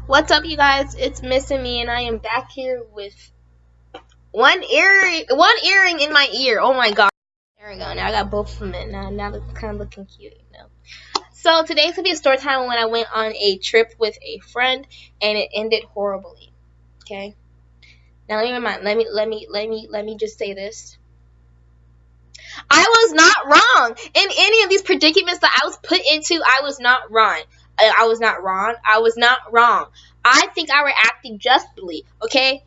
What's up, you guys? It's Missing Me, and I am back here with one earring in my ear. Oh my god! There we go. Now I got both of them in. Now they're kind of looking cute, you know. So today's gonna be a story time when I went on a trip with a friend, and it ended horribly. Okay. Now let me just say this. I was not wrong in any of these predicaments that I was put into. I was not wrong. I was not wrong. I was not wrong. I think I were acting justly, okay?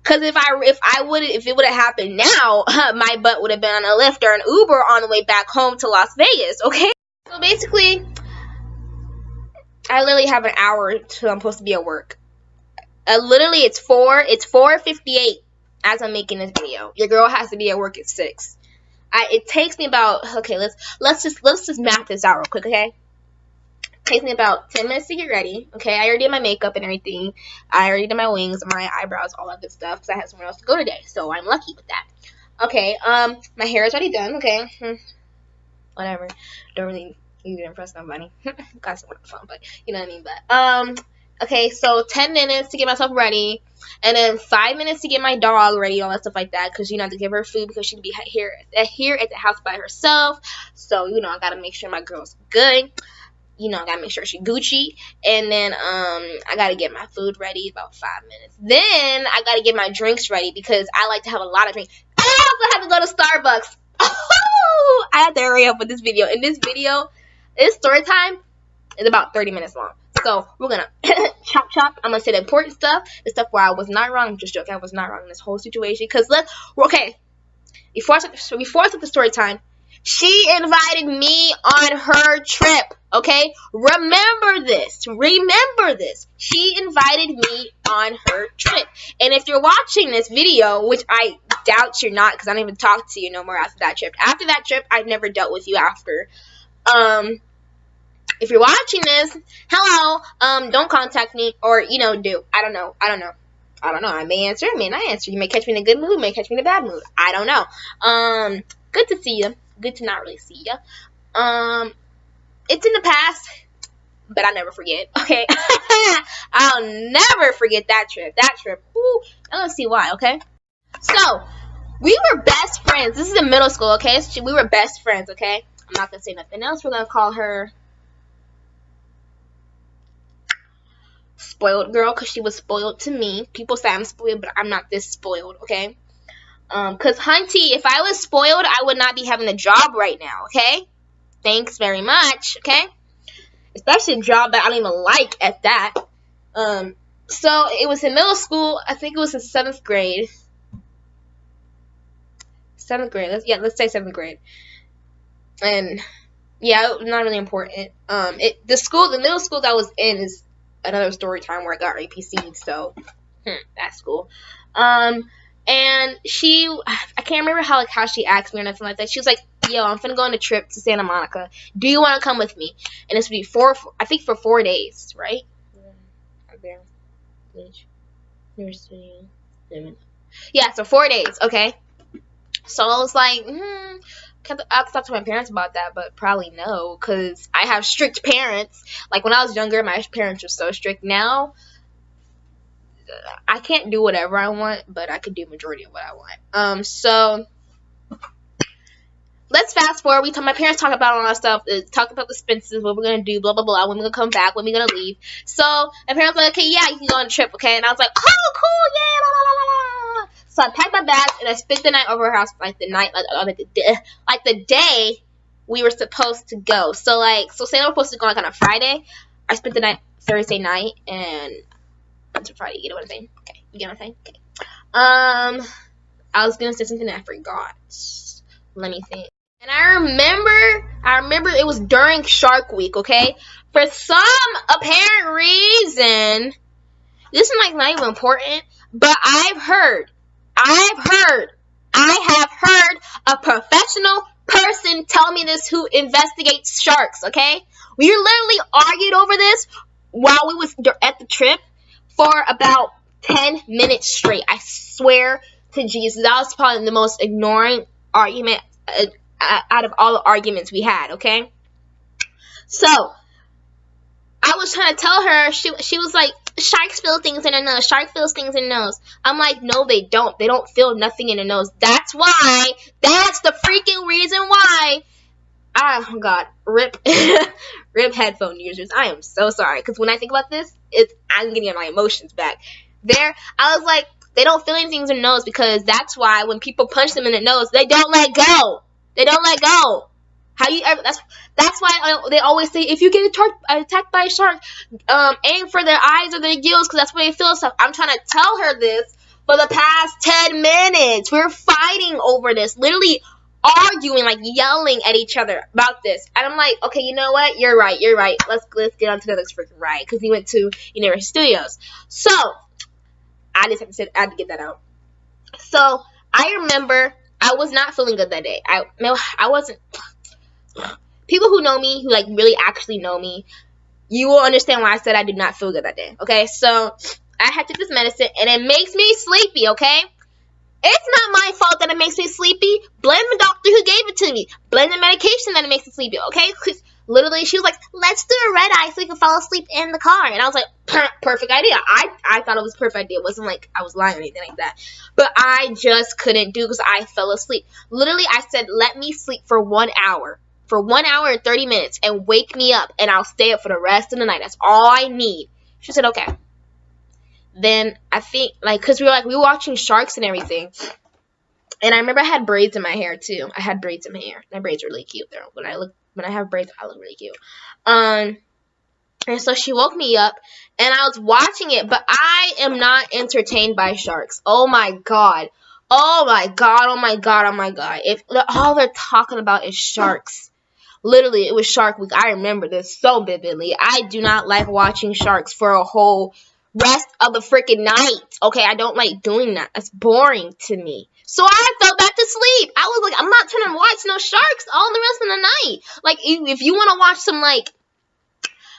Because if it would have happened now, my butt would have been on a Lyft or an Uber on the way back home to Las Vegas, okay? So basically, I literally have an hour till I'm supposed to be at work. Literally, it's 4:58 as I'm making this video. Your girl has to be at work at 6. It takes me about, okay, let's just map this out real quick, okay? It takes me about 10 minutes to get ready, okay? I already did my makeup and everything. I already did my wings, my eyebrows, all that good stuff, because I had somewhere else to go today, so I'm lucky with that. Okay, my hair is already done, okay? Whatever. Don't really need to impress nobody. Got someone on the phone, but you know what I mean, but, okay, so 10 minutes to get myself ready, and then 5 minutes to get my dog ready, all that stuff like that, because, you know, I have to give her food because she'd be here at the house by herself, so, you know, I gotta make sure my girl's good, you know, I gotta make sure she's Gucci, and then, I gotta get my food ready, about 5 minutes, then I gotta get my drinks ready, because I like to have a lot of drinks. I also have to go to Starbucks. Oh, I have to hurry up with this video. In this video, this story time is about 30 minutes long. So we're gonna chop. I'm gonna say the important stuff, the stuff where I was not wrong. I'm just joking. I was not wrong in this whole situation. Cause okay. Before I start the story time, she invited me on her trip. Okay, remember this. Remember this. She invited me on her trip. And if you're watching this video, which I doubt you're not, cause I don't even talk to you no more after that trip. After that trip, I've never dealt with you after. If you're watching this, hello, don't contact me, or, you know, do. I don't know. I may answer, I may not answer. You may catch me in a good mood, may catch me in a bad mood. I don't know. Good to see you. Good to not really see you. It's in the past, but I'll never forget, okay? I'll never forget that trip. That trip, whoo, I'm gonna see why, okay? So, we were best friends. This is in middle school, okay? We were best friends, okay? I'm not gonna say nothing else. We're gonna call her spoiled girl, because she was spoiled to me. People say I'm spoiled, but I'm not this spoiled, okay? Because, hunty, if I was spoiled, I would not be having a job right now, okay? Thanks very much, okay? Especially a job that I don't even like at that. So, it was in middle school. I think it was in 7th grade. 7th grade. Let's say 7th grade. And, yeah, it was not really important. The middle school that I was in is another story time where I got APC'd, so that's cool. And I can't remember how she asked me or nothing like that. She was like, yo, I'm finna go on a trip to Santa Monica. Do you want to come with me? And this would be for 4 days, right? Yeah, so 4 days, okay? So I was like, I have to talk to my parents about that, but probably no, because I have strict parents. Like, when I was younger, my parents were so strict. Now, I can't do whatever I want, but I could do majority of what I want. So, let's fast forward. My parents talk about all that stuff, talk about the expenses, what we're going to do, blah, blah, blah, when we're going to come back, when we're going to leave. So, my parents were like, okay, yeah, you can go on a trip, okay? And I was like, oh, cool, yeah, la, la, la, la. So I packed my bags and I spent the night over her house, like the day we were supposed to go. So say we're supposed to go like on a Friday. I spent the night Thursday night and until Friday. You know what I'm saying? Okay, you get what I'm saying? Okay. I was gonna say something and I forgot. Let me think. And I remember it was during Shark Week. Okay, for some apparent reason, this is like not even important, but I have heard a professional person tell me this who investigates sharks, okay? We literally argued over this while we was at the trip for about 10 minutes straight. I swear to Jesus. That was probably the most ignoring argument out of all the arguments we had, okay? So, I was trying to tell her, she was like, sharks feel things in their nose. Shark feels things in their nose. I'm like, no, they don't. They don't feel nothing in their nose. That's why. That's the freaking reason why. Oh God, rip, rip headphone users. I am so sorry, because when I think about this, I'm getting my emotions back. There, I was like, they don't feel anything in their nose, because that's why when people punch them in the nose, they don't let go. They don't let go. How you ever? That's why they always say, if you get attacked by a shark, aim for their eyes or their gills, because that's where they feel stuff. I'm trying to tell her this for the past 10 minutes. We're fighting over this, literally arguing, like yelling at each other about this. And I'm like, okay, you know what? You're right. Let's get on to the next freaking ride, because he went to Universal Studios. So I had to get that out. So I remember I was not feeling good that day. I wasn't. People who know me, who like really actually know me, you will understand why I said I did not feel good that day. Okay, so I had to take this medicine, and it makes me sleepy. Okay. It's not my fault that it makes me sleepy. Blame the doctor who gave it to me. Blame the medication that it makes me sleepy, okay? Because literally, she was like, let's do a red eye so we can fall asleep in the car. And I was like, perfect idea. I thought it was a perfect idea. It wasn't like I was lying or anything like that. But I just couldn't do it because I fell asleep. Literally, I said, let me sleep for 1 hour. For 1 hour and 30 minutes and wake me up, and I'll stay up for the rest of the night. That's all I need. She said, okay. Then I think, like, because we were watching sharks and everything. And I remember I had braids in my hair too. I had braids in my hair. My braids are really cute though. When I have braids, I look really cute. And so she woke me up, and I was watching it, but I am not entertained by sharks. Oh my God. Oh my God. Oh my God. Oh my God. If all they're talking about is sharks. Literally, it was Shark Week. I remember this so vividly. I do not like watching sharks for a whole rest of the freaking night. Okay, I don't like doing that. That's boring to me. So I fell back to sleep. I was like, I'm not trying to watch no sharks all the rest of the night. Like, if you want to watch some, like,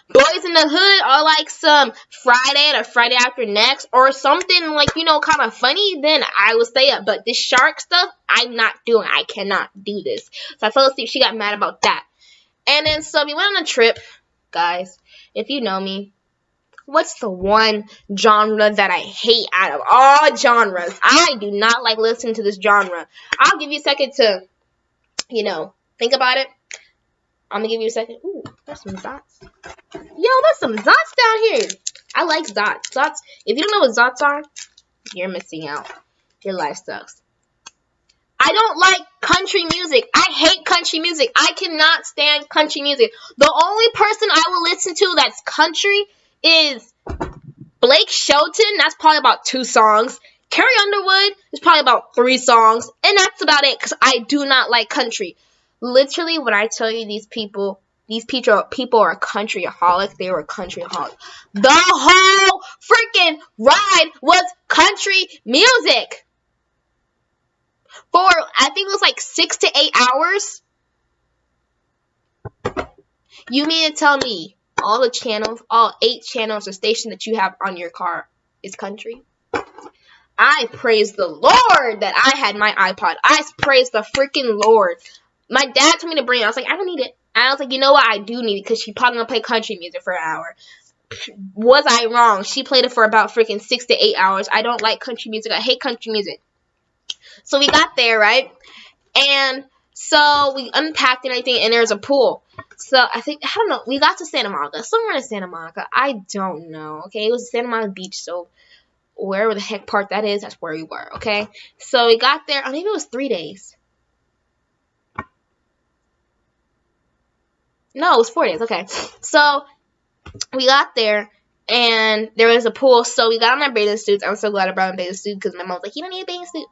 Boys in the Hood, or, like, some Friday or Friday After Next, or something, like, you know, kind of funny, then I will stay up. But this shark stuff, I'm not doing. I cannot do this. So I fell asleep. She got mad about that. And then, so we went on a trip, guys. If you know me, what's the one genre that I hate out of all genres? I do not like listening to this genre. I'll give you a second to, you know, think about it. I'm going to give you a second. Ooh, there's some dots. Yo, there's some dots down here. I like dots. Dots. If you don't know what dots are, you're missing out. Your life sucks. I don't like country music. I hate country music. I cannot stand country music. The only person I will listen to that's country is Blake Shelton. That's probably about 2 songs. Carrie Underwood is probably about 3 songs. And that's about it, because I do not like country. Literally, when I tell you these people are countryaholic, they were countryaholic. The whole freaking ride was country music. For, I think it was like 6 to 8 hours. You mean to tell me all the channels, all 8 channels or stations that you have on your car is country? I praise the Lord that I had my iPod. I praise the freaking Lord. My dad told me to bring it. I was like, I don't need it. And I was like, you know what? I do need it, because she's probably going to play country music for an hour. Was I wrong? She played it for about freaking 6 to 8 hours. I don't like country music. I hate country music. So we got there, right? And so we unpacked and everything, and there's a pool. So I don't know, we got to Santa Monica. Somewhere in Santa Monica. I don't know, okay? It was Santa Monica Beach, so wherever the heck part that is, that's where we were, okay? So we got there, maybe it was 3 days. No, it was 4 days, okay. So we got there, and there was a pool, so we got on our bathing suits. I'm so glad I brought a bathing suit, because my mom was like, you don't need a bathing suit.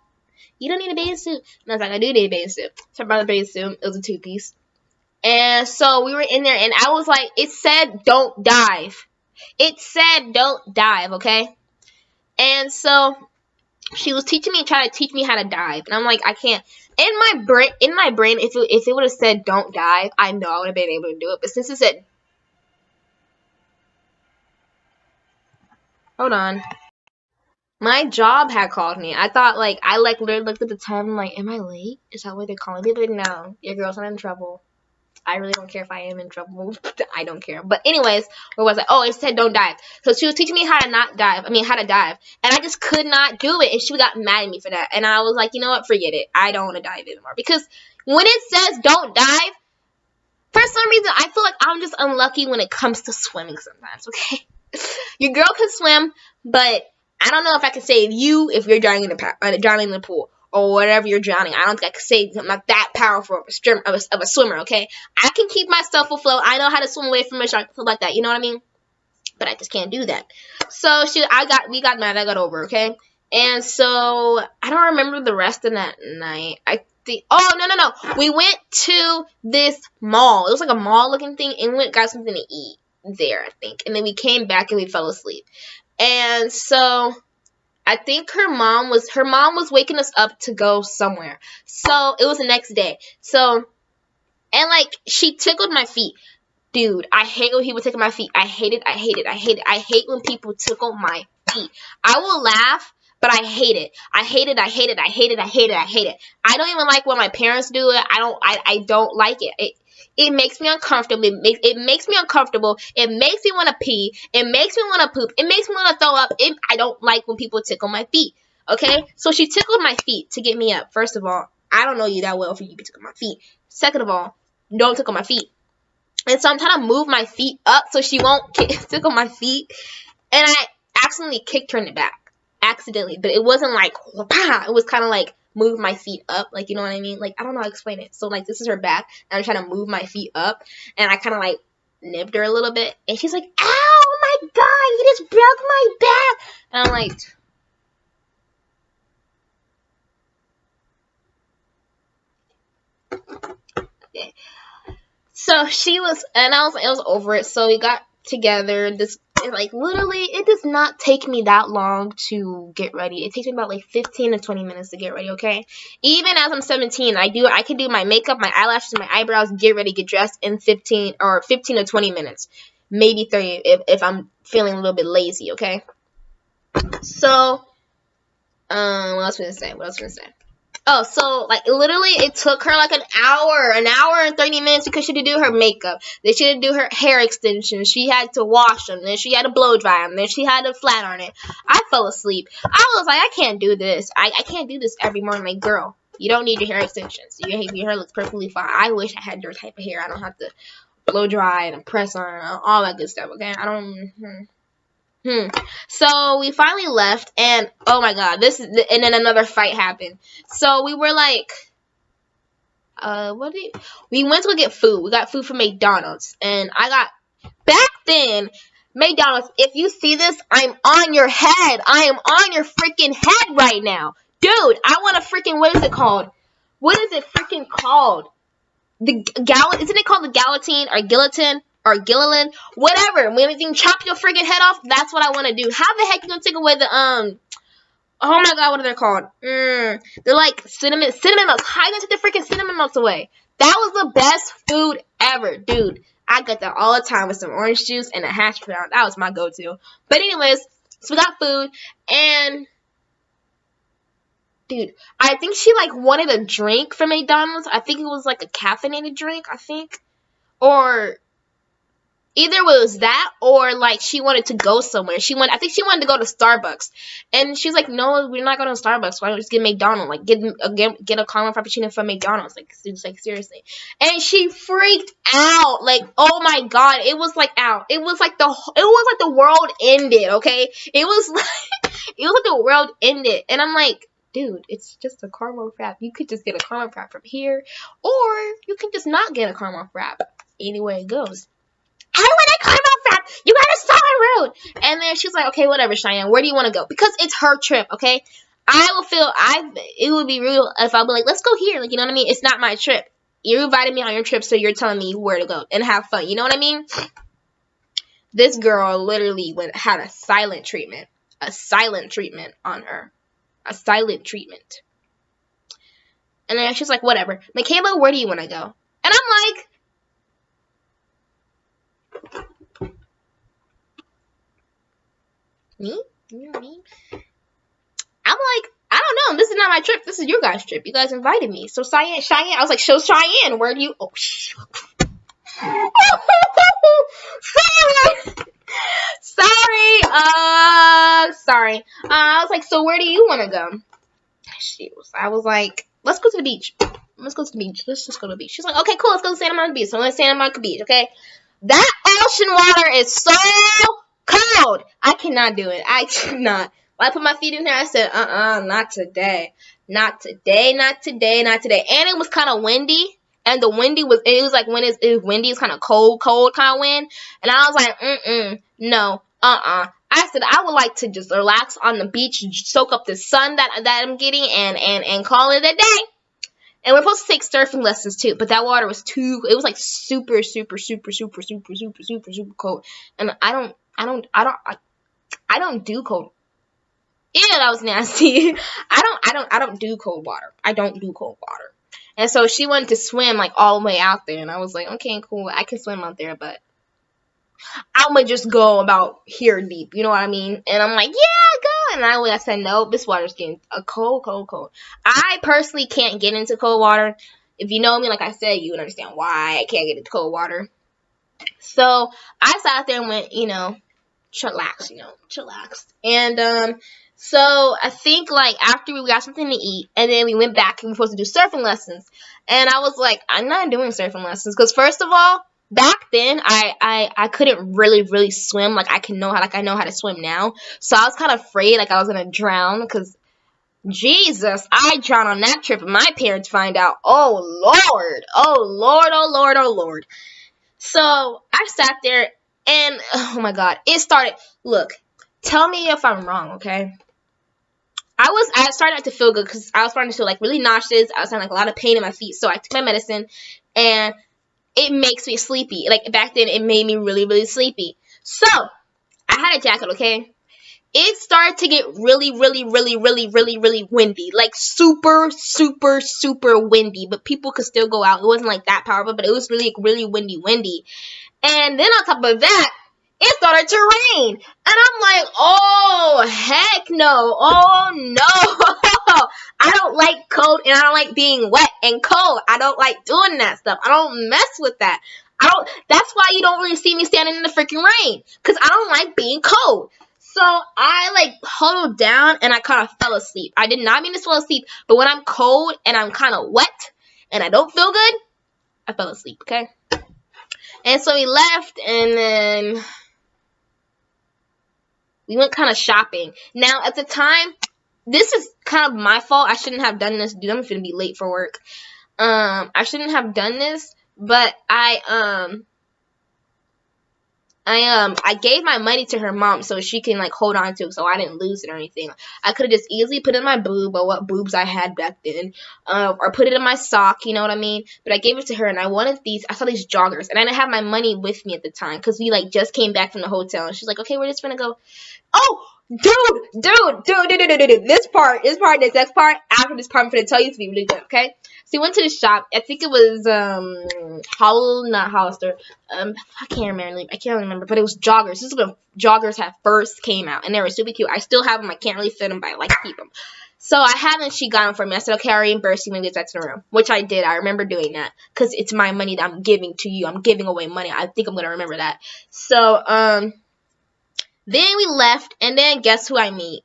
You don't need a bathing suit. And I was like, I do need a bathing suit. So I brought a bathing suit. It was a 2-piece. And so we were in there, and I was like, it said don't dive. It said don't dive, okay? And so she was trying to teach me how to dive. And I'm like, I can't. In my brain, if it would have said don't dive, I know I would have been able to do it. But since it said, hold on. My job had called me. I thought, like, literally looked at the time, like, am I late? Is that why they're calling me? But no, your girl's not in trouble. I really don't care if I am in trouble. I don't care. But anyways, where was I? Oh, it said don't dive. So she was teaching me how to dive. And I just could not do it. And she got mad at me for that. And I was like, you know what? Forget it. I don't want to dive anymore. Because when it says don't dive, for some reason, I feel like I'm just unlucky when it comes to swimming sometimes, okay? Your girl can swim, but I don't know if I can save you if you're drowning in the pool. Or whatever you're drowning. I don't think I could say I'm not that powerful of a swimmer, okay? I can keep myself afloat. I know how to swim away from a shark, stuff like that. You know what I mean? But I just can't do that. So we got mad. I got over, okay? And so I don't remember the rest of that night. No. We went to this mall. It was like a mall looking thing, and we got something to eat there, I think. And then we came back and we fell asleep. And so I think her mom was waking us up to go somewhere. So it was the next day. So, and like, she tickled my feet. Dude, I hate when people tickle my feet. I hate it. I hate when people tickle my feet. I will laugh, but I hate it. I hate it. I don't even like when my parents do it. I don't like it. It makes me uncomfortable. It makes me uncomfortable. It makes me want to pee. It makes me want to poop. It makes me want to throw up. I don't like when people tickle my feet. Okay? So she tickled my feet to get me up. First of all, I don't know you that well for you to tickle my feet. Second of all, don't tickle my feet. And so I'm trying to move my feet up so she won't tickle my feet. And I accidentally kicked her in the back. Accidentally. But it wasn't like, wha-pa! It was kind of like, move my feet up, like, you know what I mean? Like, I don't know how to explain it. So, like, this is her back, and I'm trying to move my feet up, and I kind of, like, nipped her a little bit, and she's like, ow, my God, you just broke my back, and I'm like, okay. So, it was over it, so we got together, literally, it does not take me that long to get ready. It takes me about, 15 to 20 minutes to get ready, okay? Even as I'm 17, I can do my makeup, my eyelashes, my eyebrows, get ready, get dressed in 15 to 20 minutes. Maybe 30 if I'm feeling a little bit lazy, okay? So, what else was I going to say? Oh, so, literally, it took her, an hour and 30 minutes because she had to do her makeup. Then she had to do her hair extensions. She had to wash them. Then she had to blow dry them. Then she had to flat iron it. I fell asleep. I was like, I can't do this. I can't do this every morning. Like, girl, you don't need your hair extensions. Your hair looks perfectly fine. I wish I had your type of hair. I don't have to blow dry and press on all that good stuff, okay? I don't... So we finally left, and oh my God, and then another fight happened. So we were like, we went to go get food. We got food from McDonald's, and back then, McDonald's, if you see this, I'm on your head. I am on your freaking head right now. Dude, I want a freaking, what is it called? What is it freaking called? Isn't it called the guillotine or guillotine? Or Gilliland, whatever. When you chop your freaking head off, that's what I want to do. How the heck you gonna take away the oh my God, what are they called? They're like cinnamon nuts. How you gonna take the freaking cinnamon nuts away? That was the best food ever, dude. I got that all the time with some orange juice and a hash brown. That was my go-to. But anyways, so we got food, and dude, I think she wanted a drink from McDonald's. I think it was a caffeinated drink. Or either it was that or she wanted to go somewhere. I think she wanted to go to Starbucks. And she's like, no, we're not going to Starbucks. Why don't we just get McDonald's? Get a caramel frappuccino from McDonald's. Seriously. And she freaked out. Oh my God. It was out. It was like the world ended, okay? It was like the world ended. And I'm like, dude, it's just a caramel frap. You could just get a caramel frap from here. Or you can just not get a caramel frap. Anyway it goes. I want a caramel frap. You gotta stop rude. And then she's like, okay, whatever, Cheyenne. Where do you want to go? Because it's her trip, okay? It would be rude if I'd be like, let's go here. You know what I mean? It's not my trip. You invited me on your trip, so you're telling me where to go and have fun. You know what I mean? This girl literally had a silent treatment. A silent treatment on her. A silent treatment. And then she's like, whatever. Michaela, where do you want to go? And I'm like, me? You know me? I'm like, I don't know. This is not my trip. This is your guys' trip. You guys invited me. So Cheyenne, I was like, so Cheyenne, where do you... Oh, Sorry. I was like, so where do you want to go? I was like, let's go to the beach. Let's go to the beach. Let's just go to the beach. She's like, okay, cool. Let's go to Santa Monica Beach. So we went to Santa Monica Beach, okay? That ocean water is so cold. I cannot do it. I cannot. When I put my feet in there, I said, not today. Not today, not today, not today. And it was kind of windy. And the windy was, it was like when it was windy, it's kind of cold kind of wind. And I was like, no, I said I would like to just relax on the beach, soak up the sun that I'm getting, and call it a day. And we're supposed to take surfing lessons too, but that water was it was like super cold. And I don't do cold. Ew, that was nasty. I don't do cold water. I don't do cold water. And so she wanted to swim like all the way out there, and I was like, okay, cool, I can swim out there, but I'm gonna just go about here deep, you know what I mean? And I'm like, yeah, go. And I said, no, this water's getting cold. I personally can't get into cold water. If you know me, like I said, you would understand why I can't get into cold water. So I sat there and went, chillax. And so I think like after we got something to eat, and then we went back and we were supposed to do surfing lessons. And I was like, I'm not doing surfing lessons because first of all, back then I couldn't really swim like I know how to swim now. So I was kind of afraid like I was gonna drown because Jesus, I drowned on that trip and my parents find out. Oh Lord. So I sat there and oh my God, it started. Look, tell me if I'm wrong, okay? I started not to feel good because I was starting to feel like really nauseous. I was having like a lot of pain in my feet. So I took my medicine and it makes me sleepy. Like back then it made me really sleepy. So I had a jacket, okay? It started to get really windy. Like super windy. But people could still go out. It wasn't like that powerful, but it was really windy. And then on top of that, it started to rain. And I'm like, oh, heck no. Oh, no. I don't like cold and I don't like being wet and cold. I don't like doing that stuff. I don't mess with that. That's why you don't really see me standing in the freaking rain. Because I don't like being cold. So I like huddled down and I kind of fell asleep. I did not mean to fall asleep. But when I'm cold and I'm kind of wet and I don't feel good, I fell asleep, okay? And so we left and then we went kind of shopping. Now, at the time, this is kind of my fault. I shouldn't have done this. Dude, I'm going to be late for work. I shouldn't have done this, but I gave my money to her mom so she can, like, hold on to it so I didn't lose it or anything. I could have just easily put it in my boob or what boobs I had back then, or put it in my sock, you know what I mean? But I gave it to her, and I saw these joggers, and I didn't have my money with me at the time because we, like, just came back from the hotel, and she's like, okay, we're just gonna go. Oh, dude, this next part, after this part, I'm gonna tell you to be really good, okay? So we went to the shop. I think it was not Hollister. I can't remember, but it was joggers. This is when joggers had first came out, and they were super cute. I still have them. I can't really fit them, but I like to keep them. So I had them. She got them for me. I said, okay, I'll reimburse you when we get back to the room, which I did. I remember doing that because it's my money that I'm giving to you. I'm giving away money. I think I'm gonna remember that. So then we left, and then guess who I meet?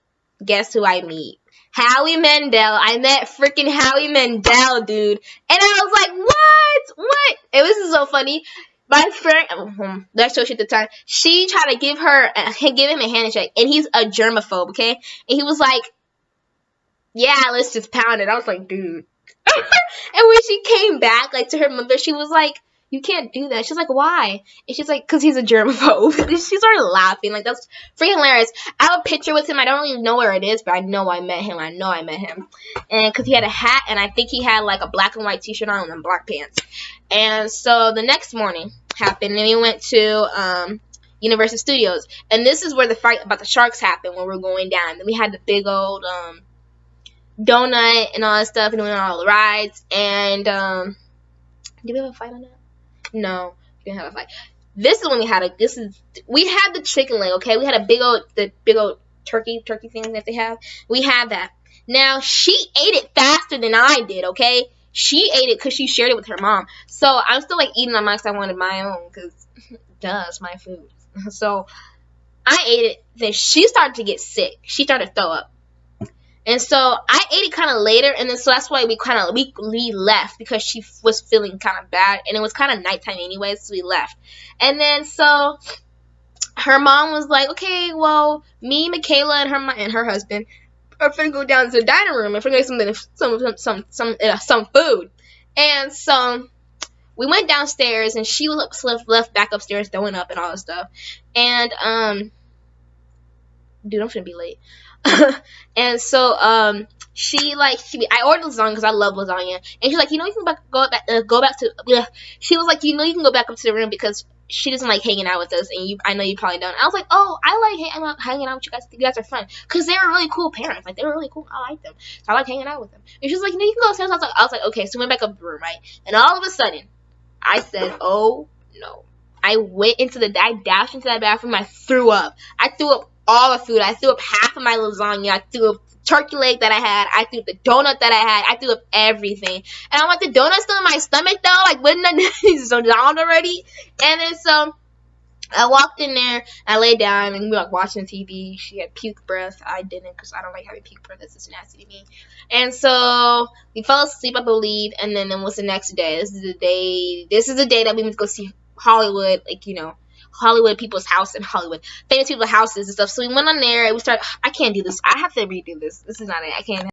Howie Mandel. I met freaking Howie Mandel, dude. And I was like, what? And this is so funny. My friend, that show she at the time, she tried to give him a handshake, and he's a germaphobe, okay? And he was like, yeah, let's just pound it. I was like, dude. And when she came back, like, to her mother, she was like, you can't do that. She's like, why? And she's like, because he's a germaphobe. She started laughing. Like, that's freaking hilarious. I have a picture with him. I don't really know where it is, but I know I met him. And because he had a hat, and I think he had, like, a black and white t-shirt on and black pants. And so the next morning happened, and we went to Universal Studios. And this is where the fight about the sharks happened when we were going down. And then we had the big old donut and all that stuff, and we went on all the rides. And did we have a fight on that? No, we didn't have a fight. This is when we had the chicken leg, okay? We had the big old turkey thing that they have. We had that. Now, she ate it faster than I did, okay? she ate it because she shared it with her mom. So I'm still like eating on mine because I wanted my own, because duh, it's my food. So I ate it. Then she started to get sick. She started to throw up. And so I ate it kind of later, and then so that's why we left, because she was feeling kind of bad, and it was kind of nighttime anyways, so we left. And then so her mom was like, okay, well, me, Michaela, and her husband are finna go down to the dining room and finna get some food. And so we went downstairs, and she was left back upstairs throwing up and all that stuff. And dude, I'm finna be late. And so I ordered lasagna because I love lasagna, and she's like, you know, you can go back to she was like, you know, you can go back up to the room because she doesn't like hanging out with us, and I know you probably don't. I was like, oh, I like hanging out with you guys. You guys are fun, because they were really cool parents. Like, they were really cool. I like them, so I like hanging out with them. And she was like, you know, you can go upstairs. I was like, okay. So we went back up the room, right? And all of a sudden, I said, oh no. I dashed into that bathroom. I threw up. I threw up all the food. I threw up half of my lasagna. I threw up turkey leg that I had. I threw up the donut that I had. I threw up everything. And I'm like, the donut's still in my stomach though. Like, wouldn't I so down already? And then so I walked in there. I laid down and we were like watching TV. She had puke breath. I didn't, because I don't like having puke breath. It's just nasty to me. And so we fell asleep, I believe. And then it was the next day. This is the day that we went to go see Hollywood, like, you know, Hollywood people's house in Hollywood, famous people's houses and stuff. So we went on there and we started. I can't do this. I have to redo this. This is not it. I can't.